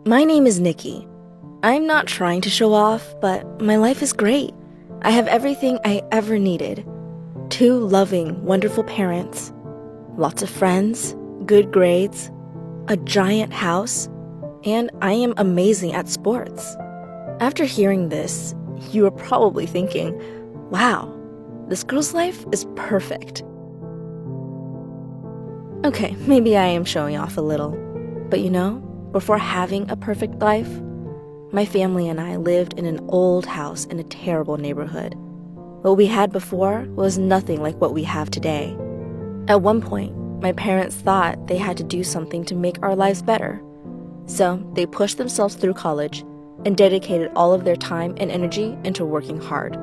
My name is Nikki. I'm not trying to show off, but my life is great. I have everything I ever needed. 2 loving, wonderful parents, lots of friends, good grades, a giant house, and I am amazing at sports. After hearing this, you are probably thinking, wow, this girl's life is perfect. Okay, maybe I am showing off a little, but before having a perfect life, my family and I lived in an old house in a terrible neighborhood. What we had before was nothing like what we have today. At one point, my parents thought they had to do something to make our lives better. So they pushed themselves through college and dedicated all of their time and energy into working hard.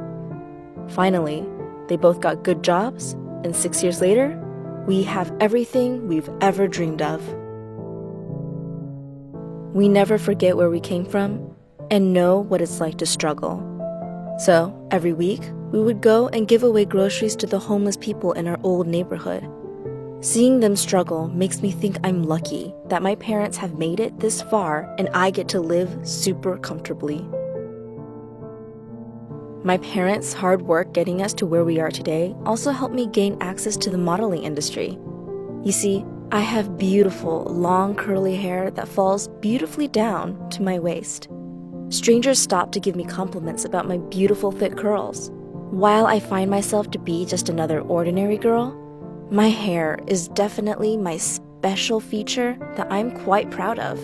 Finally, they both got good jobs, and 6 years later, we have everything we've ever dreamed of. We never forget where we came from and know what it's like to struggle. So every week, we would go and give away groceries to the homeless people in our old neighborhood. Seeing them struggle makes me think I'm lucky that my parents have made it this far and I get to live super comfortably. My parents' hard work getting us to where we are today also helped me gain access to the modeling industry. You see, I have beautiful, long curly hair that falls beautifully down to my waist. Strangers stop to give me compliments about my beautiful thick curls. While I find myself to be just another ordinary girl, my hair is definitely my special feature that I'm quite proud of.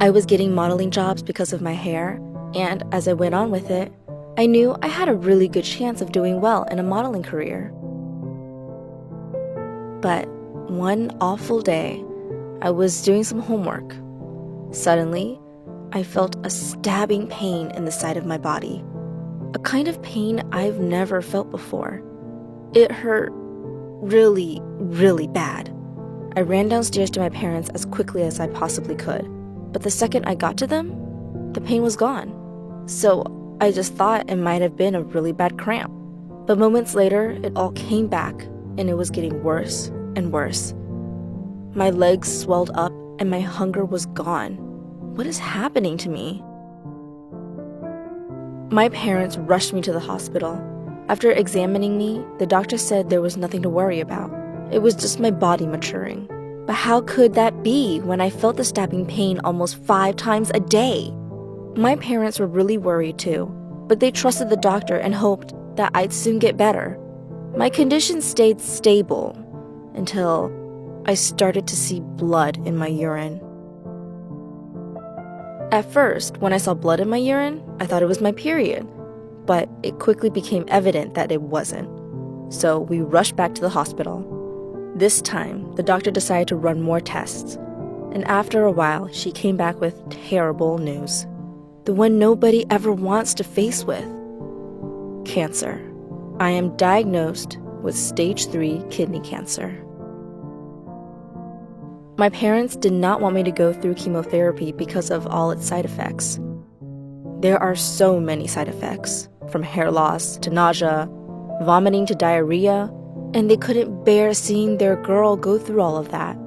I was getting modeling jobs because of my hair, and as I went on with it, I knew I had a really good chance of doing well in a modeling career. But one awful day, I was doing some homework. Suddenly, I felt a stabbing pain in the side of my body, a kind of pain I've never felt before. It hurt really, really bad. I ran downstairs to my parents as quickly as I possibly could, but the second I got to them, the pain was gone. So I just thought it might have been a really bad cramp. But moments later, it all came back, and it was getting worse and worse. My legs swelled up, and my hunger was gone. What is happening to me? My parents rushed me to the hospital. After examining me, the doctor said there was nothing to worry about. It was just my body maturing. But how could that be when I felt the stabbing pain almost 5 times a day? My parents were really worried too, but they trusted the doctor and hoped that I'd soon get better. My condition stayed stable until I started to see blood in my urine. At first, when I saw blood in my urine, I thought it was my period, but it quickly became evident that it wasn't. So we rushed back to the hospital. This time, the doctor decided to run more tests, and after a while, she came back with terrible news. The one nobody ever wants to face with. Cancer. I am diagnosed with stage 3 kidney cancer. My parents did not want me to go through chemotherapy because of all its side effects. There are so many side effects, from hair loss to nausea, vomiting to diarrhea, and they couldn't bear seeing their girl go through all of that.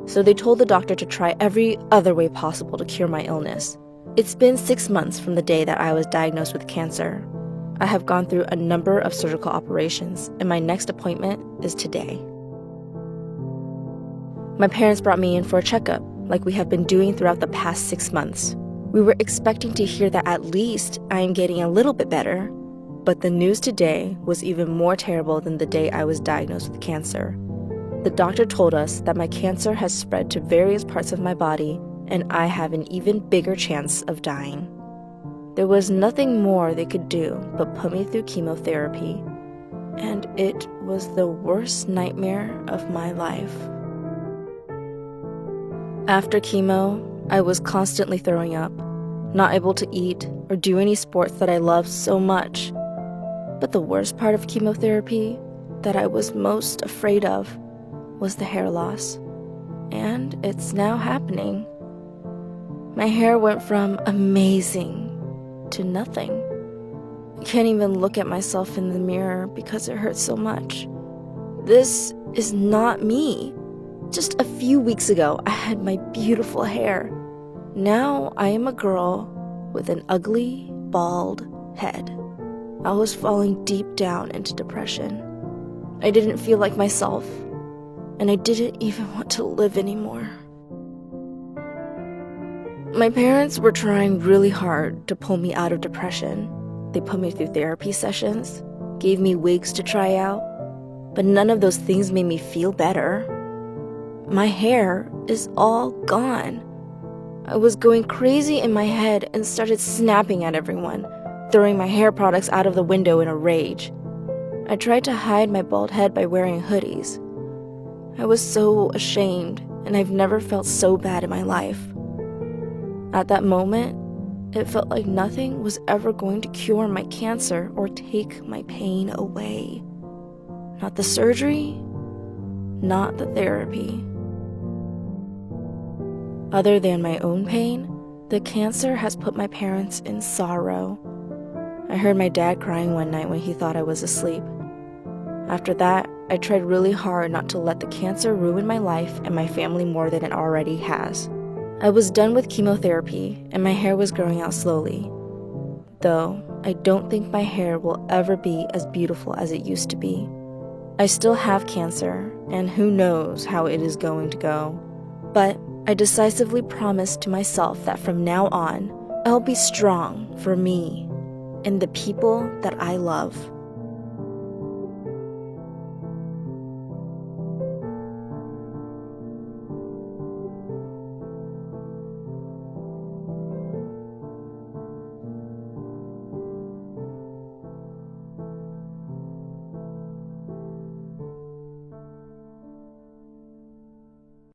So they told the doctor to try every other way possible to cure my illness. It's been 6 months from the day that I was diagnosed with cancer. I have gone through a number of surgical operations, and my next appointment is today. My parents brought me in for a checkup, like we have been doing throughout the past 6 months. We were expecting to hear that at least I am getting a little bit better, but the news today was even more terrible than the day I was diagnosed with cancer. The doctor told us that my cancer has spread to various parts of my body, and I have an even bigger chance of dying. There was nothing more they could do but put me through chemotherapy, and it was the worst nightmare of my life. After chemo, I was constantly throwing up, not able to eat or do any sports that I loved so much. But the worst part of chemotherapy, that I was most afraid of, was the hair loss. And it's now happening. My hair went from amazing to nothing. I can't even look at myself in the mirror because it hurts so much. This is not me. Just a few weeks ago, I had my beautiful hair. Now I am a girl with an ugly, bald head. I was falling deep down into depression. I didn't feel like myself, and I didn't even want to live anymore. My parents were trying really hard to pull me out of depression. They put me through therapy sessions, gave me wigs to try out, but none of those things made me feel better. My hair is all gone. I was going crazy in my head and started snapping at everyone, throwing my hair products out of the window in a rage. I tried to hide my bald head by wearing hoodies. I was so ashamed, and I've never felt so bad in my life. At that moment, it felt like nothing was ever going to cure my cancer or take my pain away. Not the surgery, not the therapy. Other than my own pain, the cancer has put my parents in sorrow. I heard my dad crying one night when he thought I was asleep. After that, I tried really hard not to let the cancer ruin my life and my family more than it already has. I was done with chemotherapy, and my hair was growing out slowly. Though, I don't think my hair will ever be as beautiful as it used to be. I still have cancer, and who knows how it is going to go. But I decisively promised to myself that from now on, I'll be strong for me and the people that I love.